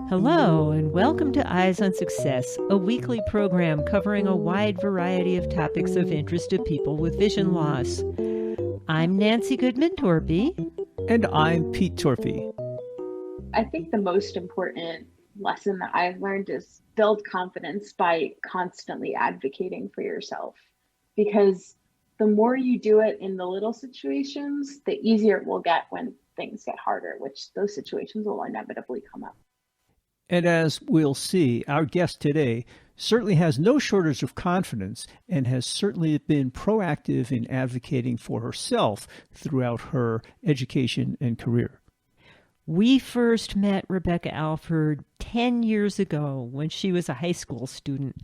Hello, and welcome to Eyes on Success, a weekly program covering a wide variety of topics of interest to people with vision loss. I'm Nancy Torpey. And I'm Pete Torpey. I think the most important lesson that I've learned is build confidence by constantly advocating for yourself. Because the more you do it in the little situations, the easier it will get when things get harder, which those situations will inevitably come up. And as we'll see, our guest today certainly has no shortage of confidence and has certainly been proactive in advocating for herself throughout her education and career. We first met Rebecca Alford 10 years ago when she was a high school student.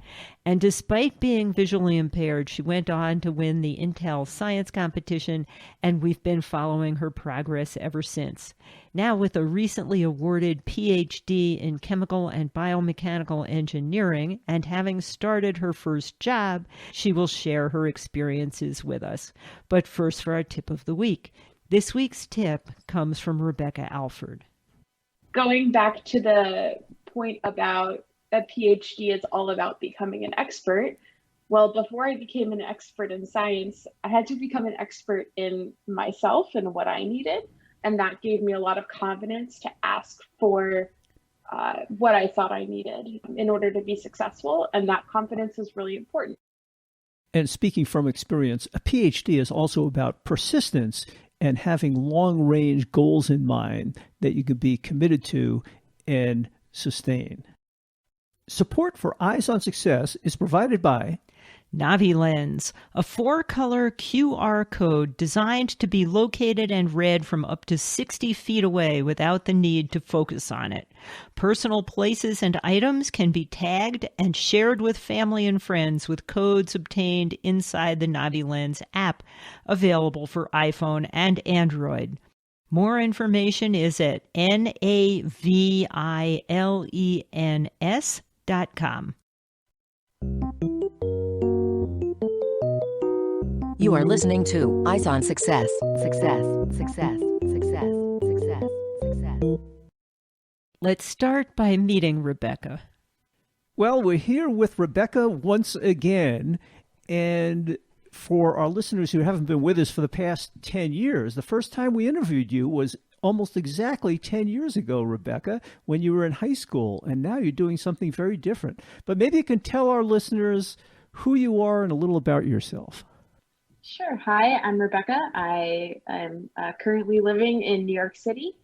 And despite being visually impaired, she went on to win the Intel Science Competition, and we've been following her progress ever since. Now, with a recently awarded Ph.D. in chemical and biomechanical engineering and having started her first job, she will share her experiences with us. But first, for our tip of the week. This week's tip comes from Rebecca Alford. Going back to the point about a PhD is all about becoming an expert. Well, before I became an expert in science, I had to become an expert in myself and what I needed. And that gave me a lot of confidence to ask for what I thought I needed in order to be successful. And that confidence is really important. And speaking from experience, a PhD is also about persistence and having long-range goals in mind that you can be committed to and sustain. Support for Eyes on Success is provided by NaviLens, a 4-color QR code designed to be located and read from up to 60 feet away without the need to focus on it. Personal places and items can be tagged and shared with family and friends with codes obtained inside the NaviLens app, available for iPhone and Android. More information is at navilens.com. You are listening to Eyes on Success. Success, success, success, success, success. Let's start by meeting Rebecca. Well, we're here with Rebecca once again, and for our listeners who haven't been with us for the past 10 years, the first time we interviewed you was almost exactly 10 years ago, Rebecca, when you were in high school, and now you're doing something very different. But maybe you can tell our listeners who you are and a little about yourself. Sure. Hi, I'm Rebecca. I am currently living in New York City.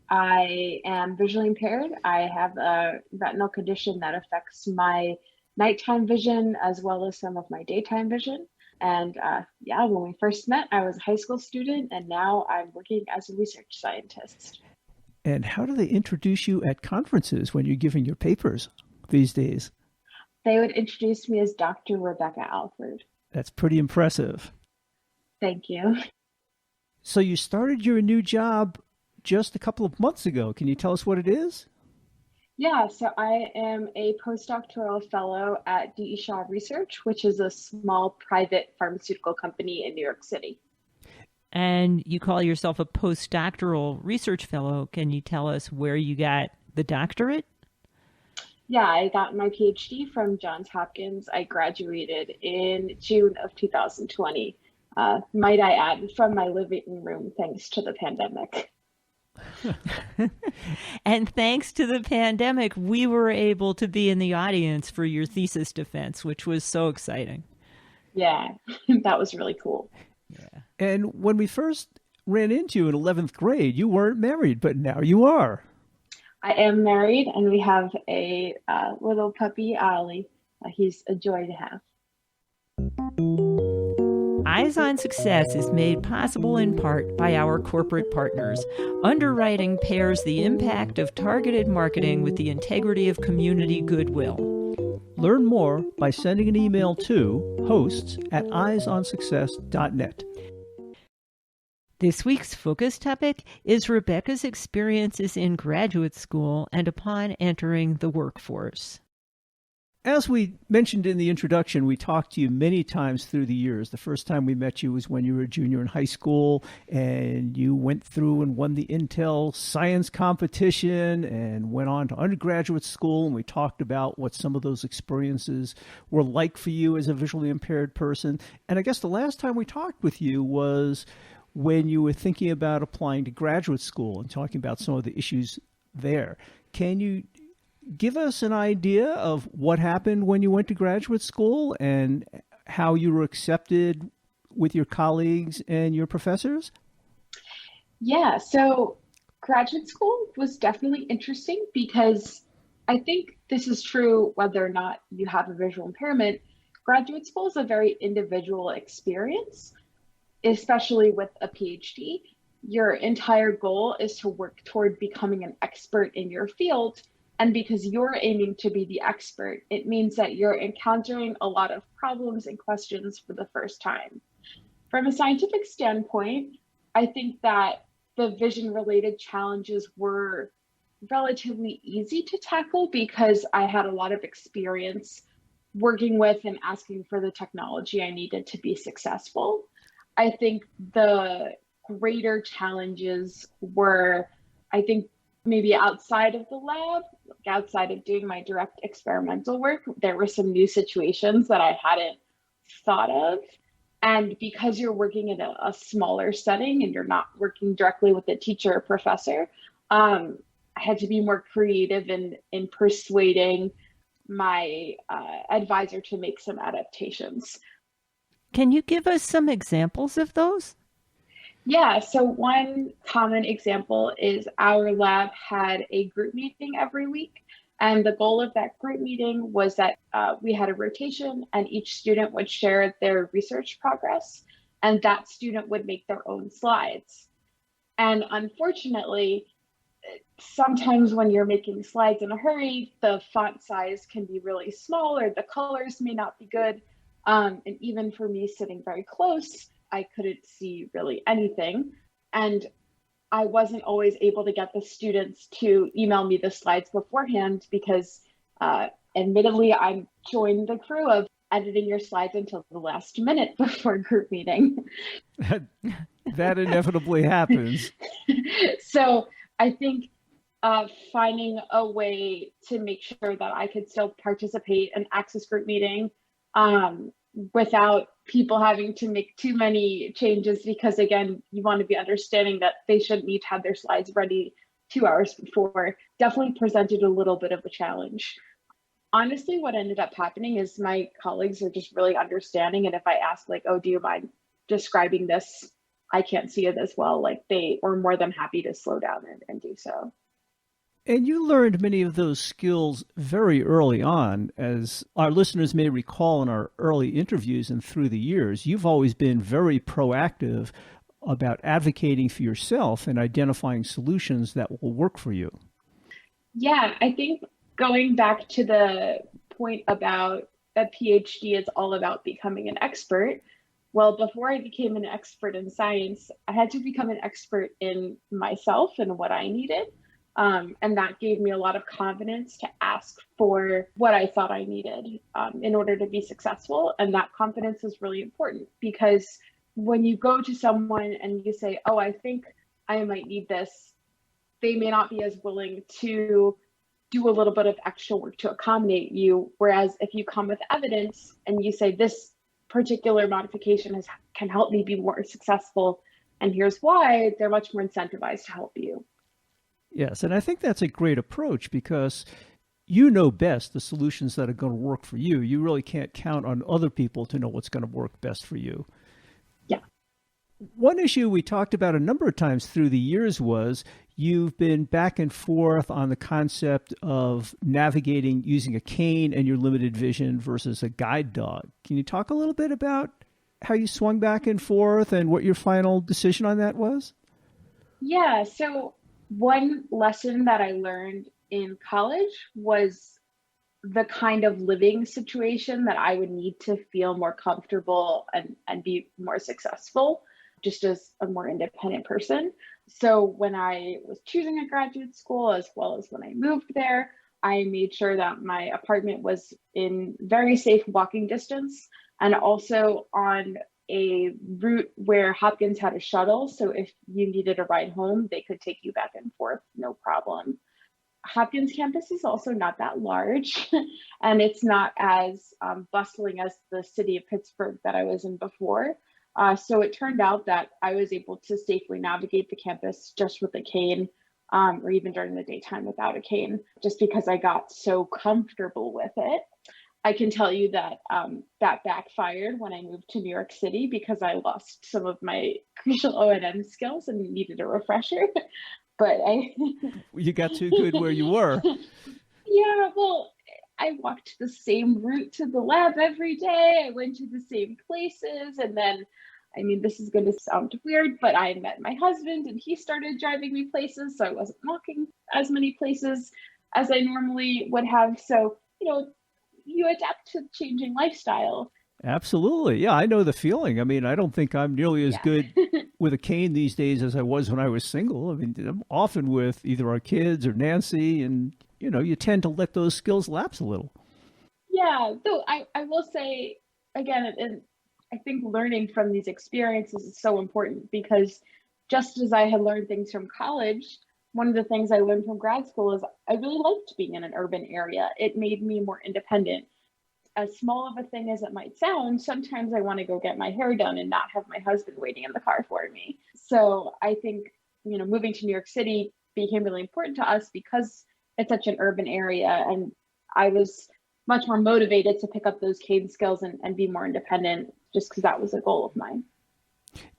I am visually impaired. I have a retinal condition that affects my nighttime vision as well as some of my daytime vision. And when we first met, I was a high school student, and now I'm working as a research scientist. And how do they introduce you at conferences when you're giving your papers these days? They would introduce me as Dr. Rebecca Alford. That's pretty impressive. Thank you. So you started your new job just a couple of months ago. Can you tell us what it is? Yeah, so I am a postdoctoral fellow at D.E. Shaw Research, which is a small private pharmaceutical company in New York City. And you call yourself a postdoctoral research fellow. Can you tell us where you got the doctorate? Yeah, I got my PhD from Johns Hopkins. I graduated in June of 2020. Might I add, from my living room, thanks to the pandemic. And thanks to the pandemic, we were able to be in the audience for your thesis defense, which was so exciting. Yeah, that was really cool. Yeah. And when we first ran into you in 11th grade, you weren't married, but now you are. I am married, and we have a little puppy, Ollie. He's a joy to have. Eyes on Success is made possible in part by our corporate partners. Underwriting pairs the impact of targeted marketing with the integrity of community goodwill. Learn more by sending an email to hosts@eyesonsuccess.net. This week's focus topic is Rebecca's experiences in graduate school and upon entering the workforce. As we mentioned in the introduction, we talked to you many times through the years. The first time we met you was when you were a junior in high school, and you went through and won the Intel science competition and went on to undergraduate school. And we talked about what some of those experiences were like for you as a visually impaired person. And I guess the last time we talked with you was when you were thinking about applying to graduate school and talking about some of the issues there. Can you give us an idea of what happened when you went to graduate school and how you were accepted with your colleagues and your professors? Yeah, so graduate school was definitely interesting because I think this is true whether or not you have a visual impairment. Graduate school is a very individual experience, especially with a PhD. Your entire goal is to work toward becoming an expert in your field. And because you're aiming to be the expert, it means that you're encountering a lot of problems and questions for the first time. From a scientific standpoint, I think that the vision related challenges were relatively easy to tackle because I had a lot of experience working with and asking for the technology I needed to be successful. I think the greater challenges were, I think, maybe outside of the lab, outside of doing my direct experimental work. There were some new situations that I hadn't thought of. And because you're working in a smaller setting and you're not working directly with a teacher or professor, I had to be more creative in persuading my advisor to make some adaptations. Can you give us some examples of those? Yeah, so one common example is our lab had a group meeting every week. And the goal of that group meeting was that we had a rotation and each student would share their research progress and that student would make their own slides. And unfortunately, sometimes when you're making slides in a hurry, the font size can be really small or the colors may not be good. And even for me sitting very close, I couldn't see really anything. And I wasn't always able to get the students to email me the slides beforehand because admittedly, I joined the crew of editing your slides until the last minute before group meeting. That inevitably happens. So I think finding a way to make sure that I could still participate and access group meeting without people having to make too many changes, because again, you want to be understanding that they shouldn't need to have their slides ready 2 hours before, definitely presented a little bit of a challenge. Honestly, what ended up happening is my colleagues are just really understanding. And if I ask like, oh, do you mind describing this? I can't see it as well. Like they were more than happy to slow down and do so. And you learned many of those skills very early on. As our listeners may recall in our early interviews and through the years, you've always been very proactive about advocating for yourself and identifying solutions that will work for you. Yeah, I think going back to the point about a PhD is all about becoming an expert. Well, before I became an expert in science, I had to become an expert in myself and what I needed. And that gave me a lot of confidence to ask for what I thought I needed in order to be successful. And that confidence is really important because when you go to someone and you say, oh, I think I might need this, they may not be as willing to do a little bit of extra work to accommodate you. Whereas if you come with evidence and you say this particular modification can help me be more successful, and here's why, they're much more incentivized to help you. Yes, and I think that's a great approach because you know best the solutions that are going to work for you. You really can't count on other people to know what's going to work best for you. Yeah. One issue we talked about a number of times through the years was you've been back and forth on the concept of navigating using a cane and your limited vision versus a guide dog. Can you talk a little bit about how you swung back and forth and what your final decision on that was? Yeah, so one lesson that I learned in college was the kind of living situation that I would need to feel more comfortable and be more successful, just as a more independent person. So when I was choosing a graduate school, as well as when I moved there, I made sure that my apartment was in very safe walking distance and also on a route where Hopkins had a shuttle. So if you needed a ride home, they could take you back and forth, no problem. Hopkins campus is also not that large and it's not as bustling as the city of Pittsburgh that I was in before. So it turned out that I was able to safely navigate the campus just with a cane, or even during the daytime without a cane, just because I got so comfortable with it. I can tell you that that backfired when I moved to New York City because I lost some of my crucial O&M skills and needed a refresher. But You got too good where you were. Yeah, well, I walked the same route to the lab every day. I went to the same places. And then, I mean, this is going to sound weird, but I met my husband and he started driving me places. So I wasn't walking as many places as I normally would have. So, you adapt to changing lifestyle. Absolutely. Yeah, I know the feeling. I mean, I don't think I'm nearly as good with a cane these days as I was when I was single. I mean, I'm often with either our kids or Nancy, and, you tend to let those skills lapse a little. Yeah, though I will say, again, and I think learning from these experiences is so important because just as I had learned things from college, one of the things I learned from grad school is I really liked being in an urban area. It made me more independent. As small of a thing as it might sound, sometimes I want to go get my hair done and not have my husband waiting in the car for me. So I think, moving to New York City became really important to us because it's such an urban area. And I was much more motivated to pick up those cane skills and be more independent just because that was a goal of mine.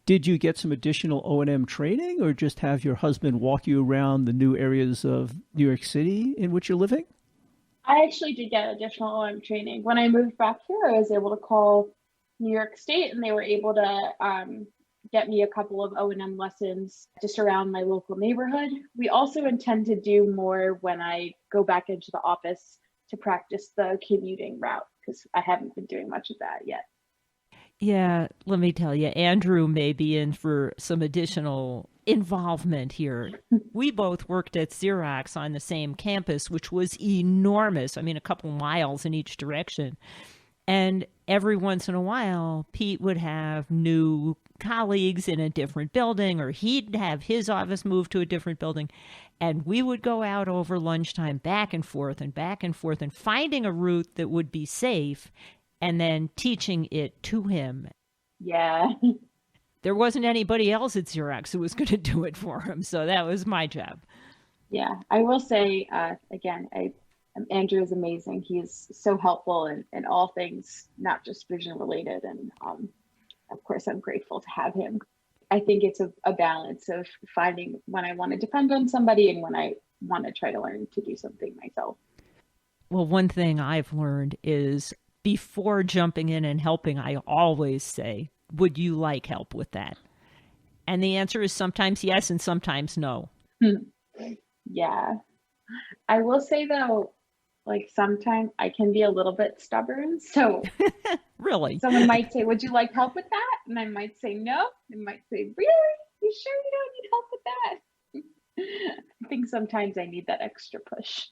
Did you get some additional O&M training or just have your husband walk you around the new areas of New York City in which you're living? I actually did get additional O&M training. When I moved back here, I was able to call New York State and they were able to get me a couple of O&M lessons just around my local neighborhood. We also intend to do more when I go back into the office to practice the commuting route because I haven't been doing much of that yet. Yeah, let me tell you, Andrew may be in for some additional involvement here. We both worked at Xerox on the same campus, which was enormous. I mean, a couple miles in each direction. And every once in a while, Pete would have new colleagues in a different building, or he'd have his office moved to a different building. And we would go out over lunchtime back and forth and finding a route that would be safe and then teaching it to him. Yeah. There wasn't anybody else at Xerox who was going to do it for him, so that was my job. Yeah, I will say, again, Andrew is amazing. He's so helpful in all things, not just vision related. And of course, I'm grateful to have him. I think it's a balance of finding when I want to depend on somebody and when I want to try to learn to do something myself. Well, one thing I've learned is before jumping in and helping, I always say, would you like help with that? And the answer is sometimes yes and sometimes no. Yeah. I will say though, like sometimes I can be a little bit stubborn. So really, someone might say, would you like help with that? And I might say no. I might say, really? You sure you don't need help with that? I think sometimes I need that extra push.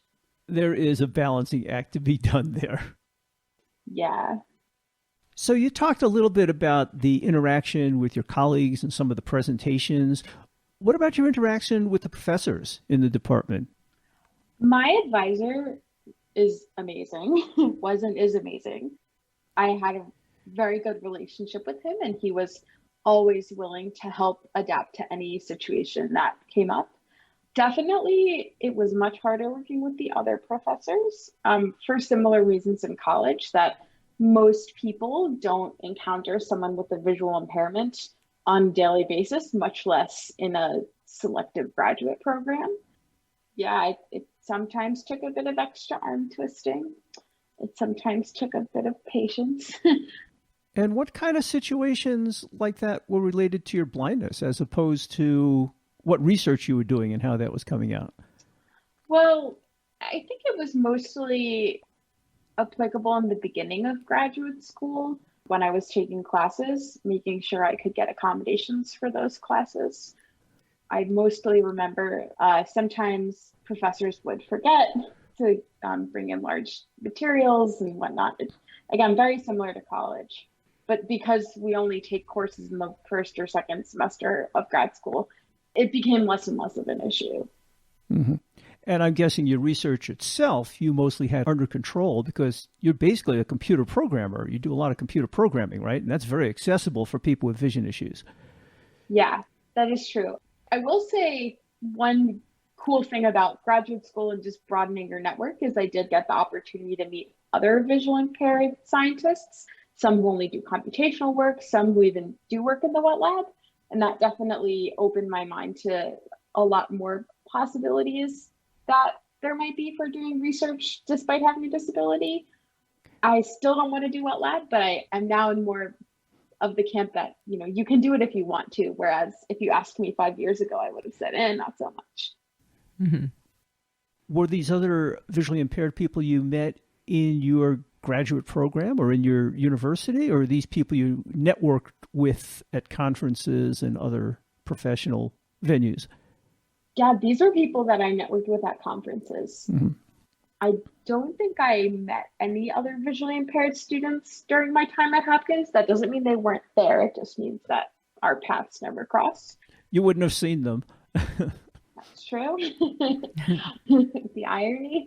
There is a balancing act to be done there. Yeah. So you talked a little bit about the interaction with your colleagues and some of the presentations. What about your interaction with the professors in the department? My advisor is amazing, is amazing. I had a very good relationship with him and he was always willing to help adapt to any situation that came up. Definitely, it was much harder working with the other professors for similar reasons in college that most people don't encounter someone with a visual impairment on a daily basis, much less in a selective graduate program. Yeah, it sometimes took a bit of extra arm twisting. It sometimes took a bit of patience. And what kind of situations like that were related to your blindness as opposed to what research you were doing and how that was coming out? Well, I think it was mostly applicable in the beginning of graduate school when I was taking classes, making sure I could get accommodations for those classes. I mostly remember sometimes professors would forget to bring in large materials and whatnot. It's, again, very similar to college. But because we only take courses in the first or second semester of grad school, it became less and less of an issue. Mm-hmm. And I'm guessing your research itself, you mostly had under control because you're basically a computer programmer. You do a lot of computer programming, right? And that's very accessible for people with vision issues. Yeah, that is true. I will say one cool thing about graduate school and just broadening your network is I did get the opportunity to meet other visually impaired scientists, some who only do computational work, some who even do work in the wet lab. And that definitely opened my mind to a lot more possibilities that there might be for doing research despite having a disability. I still don't want to do wet lab, but I'm now in more of the camp that, you know, you can do it if you want to. Whereas if you asked me 5 years ago, I would have said, not so much. Mm-hmm. Were these other visually impaired people you met in your graduate program or in your university, or are these people you networked with at conferences and other professional venues? Yeah, these are people that I networked with at conferences. Mm-hmm. I don't think I met any other visually impaired students during my time at Hopkins. That doesn't mean they weren't there. It just means that our paths never crossed. You wouldn't have seen them. That's true. The irony.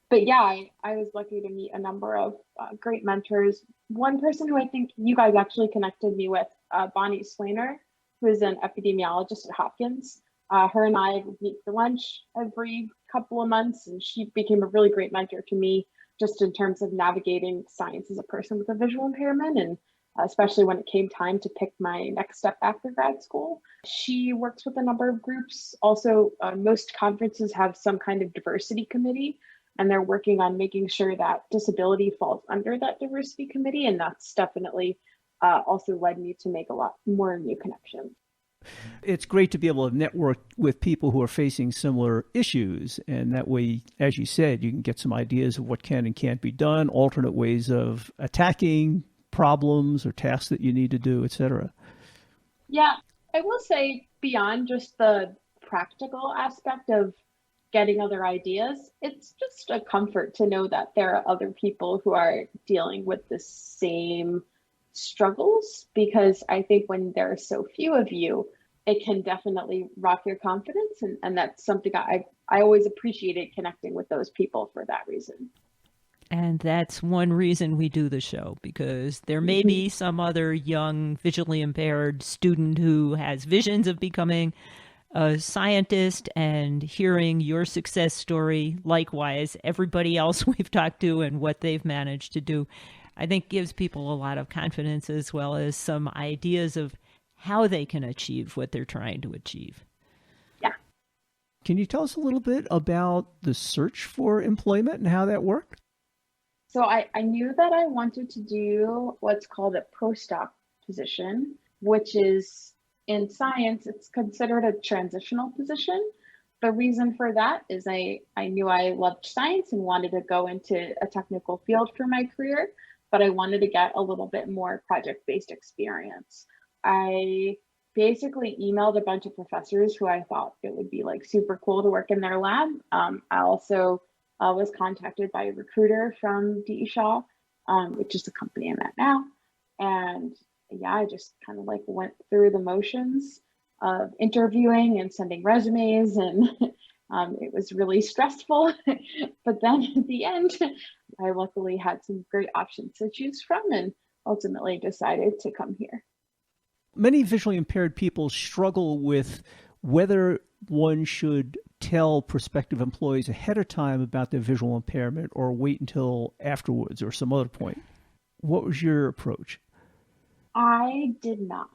But yeah, I was lucky to meet a number of great mentors. One person who I think you guys actually connected me with, Bonnie Swainer, who is an epidemiologist at Hopkins. Her and I would meet for lunch every couple of months, and she became a really great mentor to me just in terms of navigating science as a person with a visual impairment, and especially when it came time to pick my next step after grad school. She works with a number of groups. Also, most conferences have some kind of diversity committee, and they're working on making sure that disability falls under that diversity committee, and that's definitely also led me to make a lot more new connections. It's great to be able to network with people who are facing similar issues. And that way, as you said, you can get some ideas of what can and can't be done, alternate ways of attacking problems or tasks that you need to do, etc. Yeah, I will say beyond just the practical aspect of getting other ideas, it's just a comfort to know that there are other people who are dealing with the same struggles, because I think when there are so few of you, it can definitely rock your confidence. And that's something I always appreciated, connecting with those people for that reason. And that's one reason we do the show, because there may be some other young visually impaired student who has visions of becoming a scientist, and hearing your success story, likewise, everybody else we've talked to and what they've managed to do, I think gives people a lot of confidence, as well as some ideas of how they can achieve what they're trying to achieve. Yeah. Can you tell us a little bit about the search for employment and how that worked? So I knew that I wanted to do what's called a postdoc position, which is in science, it's considered a transitional position. The reason for that is I knew I loved science and wanted to go into a technical field for my career, but I wanted to get a little bit more project-based experience. I basically emailed a bunch of professors who I thought it would be like super cool to work in their lab. I also was contacted by a recruiter from D.E. Shaw, which is the company I'm at now. And yeah, I just kind of like went through the motions of interviewing and sending resumes, and it was really stressful. But then at the end, I luckily had some great options to choose from and ultimately decided to come here. Many visually impaired people struggle with whether one should tell prospective employees ahead of time about their visual impairment or wait until afterwards or some other point. What was your approach? I did not.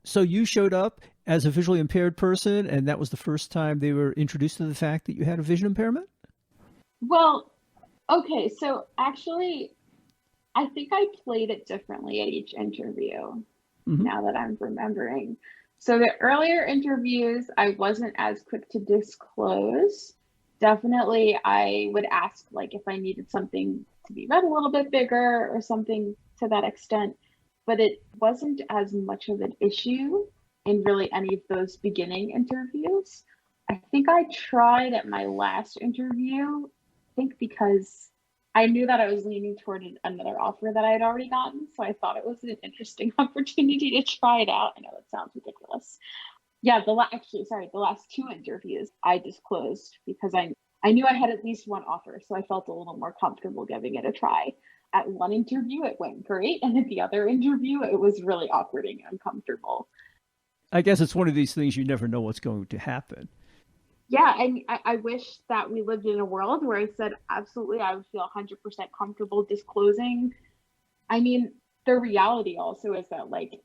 So you showed up as a visually impaired person, and that was the first time they were introduced to the fact that you had a vision impairment? Well, okay, so actually, I think I played it differently at each interview, now that I'm remembering. So the earlier interviews, I wasn't as quick to disclose. Definitely, I would ask like if I needed something to be read a little bit bigger or something to that extent, but it wasn't as much of an issue in really any of those beginning interviews. I think I tried at my last interview, I think because I knew that I was leaning toward another offer that I had already gotten. So I thought it was an interesting opportunity to try it out. I know that sounds ridiculous. Yeah, the last two interviews I disclosed because I knew I had at least one offer, so I felt a little more comfortable giving it a try. At one interview, it went great, and at the other interview, it was really awkward and uncomfortable. I guess it's one of these things you never know what's going to happen. Yeah, and I wish that we lived in a world where I said, absolutely, I would feel 100% comfortable disclosing. I mean, the reality also is that, like,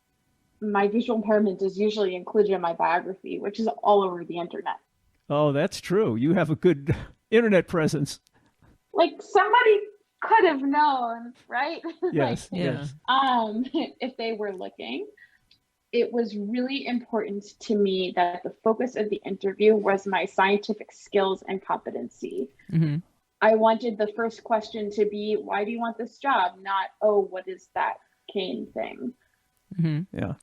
my visual impairment is usually included in my biography, which is all over the internet. Oh, that's true. You have a good internet presence. Like, somebody could have known, right? Yes, like, yes. if they were looking. It was really important to me that the focus of the interview was my scientific skills and competency. Mm-hmm. I wanted the first question to be, why do you want this job? Not, oh, what is that cane thing? Mm-hmm. Yeah.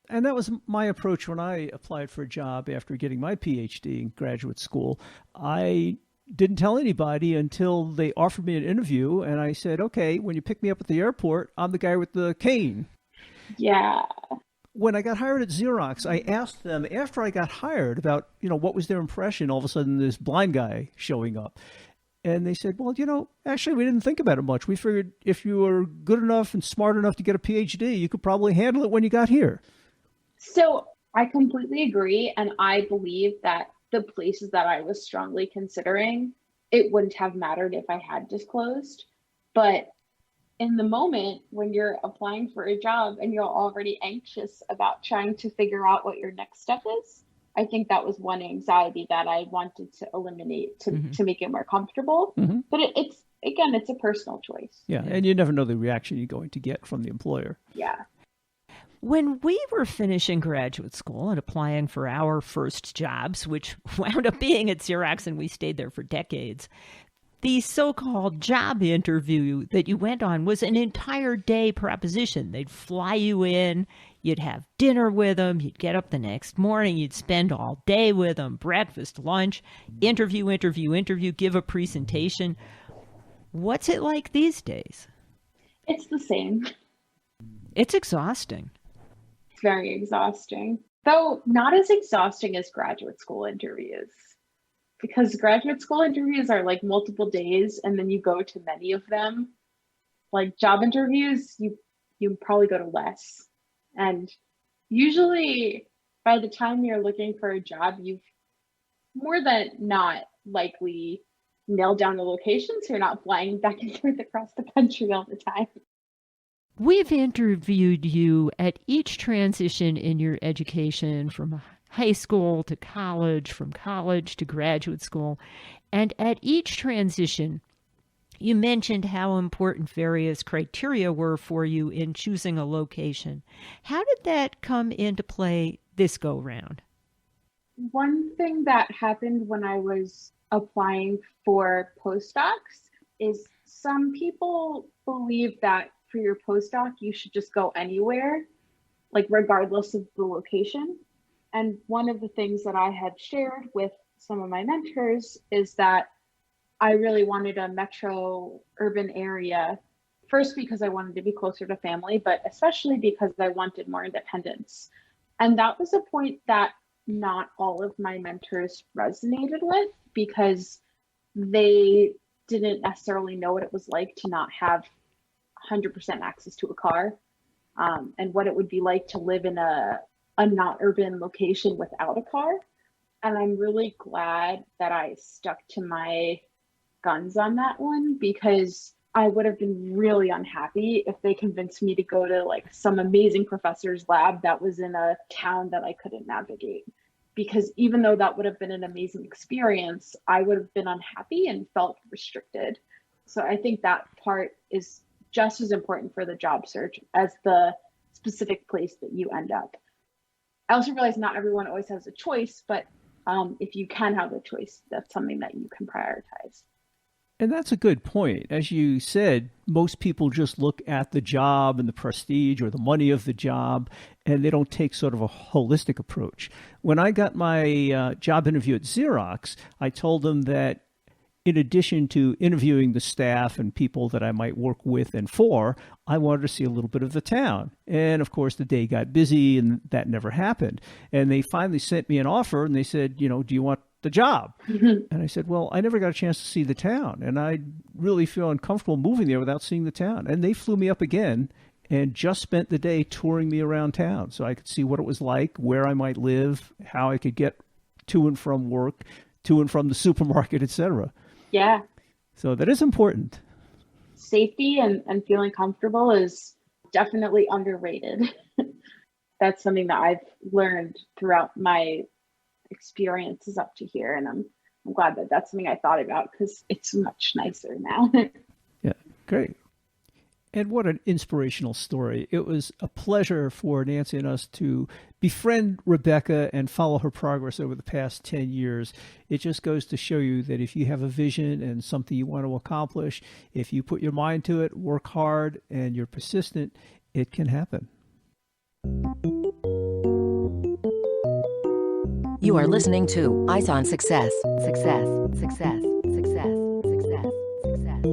And that was my approach when I applied for a job after getting my Ph.D. in graduate school. I didn't tell anybody until they offered me an interview, and I said, okay, when you pick me up at the airport, I'm the guy with the cane. Yeah. When I got hired at Xerox, I asked them after I got hired about, what was their impression, all of a sudden this blind guy showing up. And they said, well, actually, we didn't think about it much. We figured if you were good enough and smart enough to get a Ph.D., you could probably handle it when you got here. So I completely agree. And I believe that the places that I was strongly considering, it wouldn't have mattered if I had disclosed. But in the moment when you're applying for a job and you're already anxious about trying to figure out what your next step is, I think that was one anxiety that I wanted to eliminate to make it more comfortable. Mm-hmm. But it's a personal choice. Yeah, and you never know the reaction you're going to get from the employer. Yeah. When we were finishing graduate school and applying for our first jobs, which wound up being at Xerox, and we stayed there for decades, the so-called job interview that you went on was an entire day proposition. They'd fly you in, you'd have dinner with them, you'd get up the next morning, you'd spend all day with them, breakfast, lunch, interview, give a presentation. What's it like these days? It's the same. It's exhausting. It's very exhausting, though not as exhausting as graduate school interviews. Because graduate school interviews are like multiple days and then you go to many of them. Like job interviews, you probably go to less. And usually by the time you're looking for a job, you've more than not likely nailed down the location, so you're not flying back and forth across the country all the time. We've interviewed you at each transition in your education from high school to college, from college to graduate school. And at each transition, you mentioned how important various criteria were for you in choosing a location. How did that come into play this go-round? One thing that happened when I was applying for postdocs is some people believe that for your postdoc, you should just go anywhere, like regardless of the location. And one of the things that I had shared with some of my mentors is that I really wanted a metro urban area, first because I wanted to be closer to family, but especially because I wanted more independence. And that was a point that not all of my mentors resonated with because they didn't necessarily know what it was like to not have 100% access to a car, and what it would be like to live in a not urban location without a car. And I'm really glad that I stuck to my guns on that one, because I would have been really unhappy if they convinced me to go to like some amazing professor's lab that was in a town that I couldn't navigate. Because even though that would have been an amazing experience, I would have been unhappy and felt restricted. So I think that part is just as important for the job search as the specific place that you end up. I also realize not everyone always has a choice, but if you can have a choice, that's something that you can prioritize. And that's a good point. As you said, most people just look at the job and the prestige or the money of the job, and they don't take sort of a holistic approach. When I got my job interview at Xerox, I told them that in addition to interviewing the staff and people that I might work with and for, I wanted to see a little bit of the town. And of course, the day got busy and that never happened. And they finally sent me an offer and they said, do you want the job? And I said, well, I never got a chance to see the town. And I really feel uncomfortable moving there without seeing the town. And they flew me up again and just spent the day touring me around town so I could see what it was like, where I might live, how I could get to and from work, to and from the supermarket, etc. Yeah. So that is important. Safety and feeling comfortable is definitely underrated. That's something that I've learned throughout my experiences up to here. And I'm glad that that's something I thought about because it's much nicer now. Yeah, great. And what an inspirational story. It was a pleasure for Nancy and us to befriend Rebecca and follow her progress over the past 10 years. It just goes to show you that if you have a vision and something you want to accomplish, if you put your mind to it, work hard, and you're persistent, it can happen. You are listening to Eyes on Success. Success, success, success, success, success.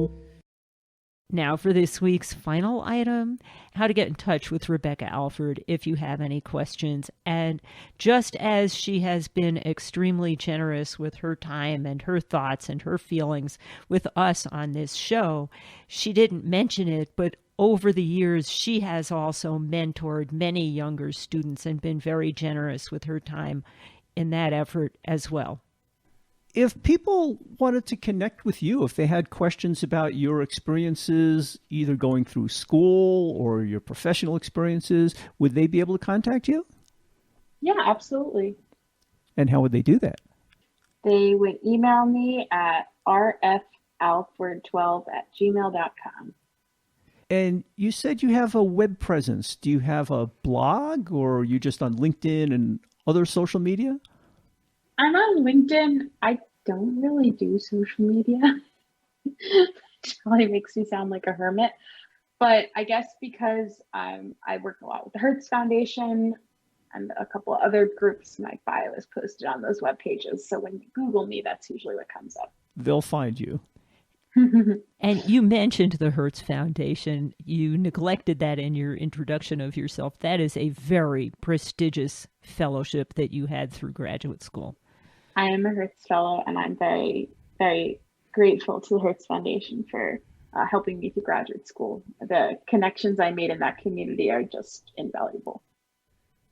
Now for this week's final item, how to get in touch with Rebecca Alford if you have any questions. And just as she has been extremely generous with her time and her thoughts and her feelings with us on this show, she didn't mention it, but over the years, she has also mentored many younger students and been very generous with her time in that effort as well. If people wanted to connect with you, if they had questions about your experiences, either going through school or your professional experiences, would they be able to contact you? Yeah, absolutely. And how would they do that? They would email me at rfalford12@gmail.com. And you said you have a web presence. Do you have a blog, or are you just on LinkedIn and other social media? I'm on LinkedIn. I don't really do social media. It probably makes me sound like a hermit. But I guess because I work a lot with the Hertz Foundation and a couple of other groups, my bio is posted on those web pages. So when you Google me, that's usually what comes up. They'll find you. And you mentioned the Hertz Foundation. You neglected that in your introduction of yourself. That is a very prestigious fellowship that you had through graduate school. I am a Hertz Fellow, and I'm very, very grateful to the Hertz Foundation for helping me through graduate school. The connections I made in that community are just invaluable.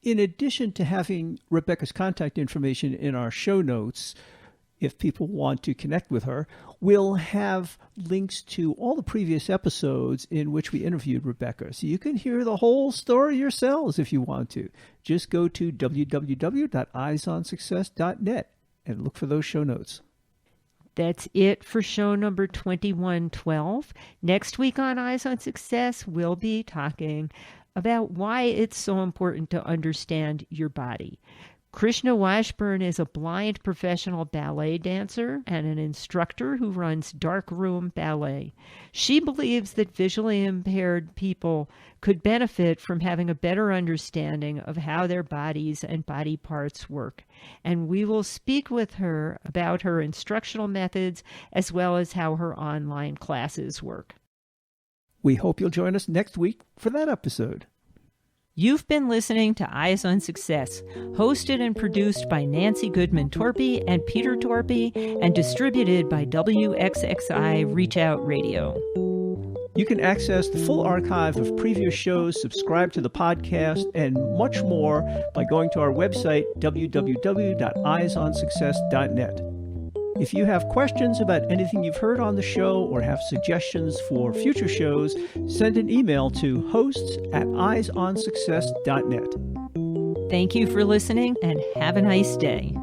In addition to having Rebecca's contact information in our show notes, if people want to connect with her, we'll have links to all the previous episodes in which we interviewed Rebecca. So you can hear the whole story yourselves if you want to. Just go to www.eyesonsuccess.net and look for those show notes. That's it for show number 2112. Next week on Eyes on Success, we'll be talking about why it's so important to understand your body. Krishna Washburn is a blind professional ballet dancer and an instructor who runs Dark Room Ballet. She believes that visually impaired people could benefit from having a better understanding of how their bodies and body parts work. And we will speak with her about her instructional methods as well as how her online classes work. We hope you'll join us next week for that episode. You've been listening to Eyes on Success, hosted and produced by Nancy Goodman Torpey and Peter Torpey, and distributed by WXXI Reach Out Radio. You can access the full archive of previous shows, subscribe to the podcast, and much more by going to our website, www.eyesonsuccess.net. If you have questions about anything you've heard on the show or have suggestions for future shows, send an email to hosts@eyesonsuccess.net. Thank you for listening and have a nice day.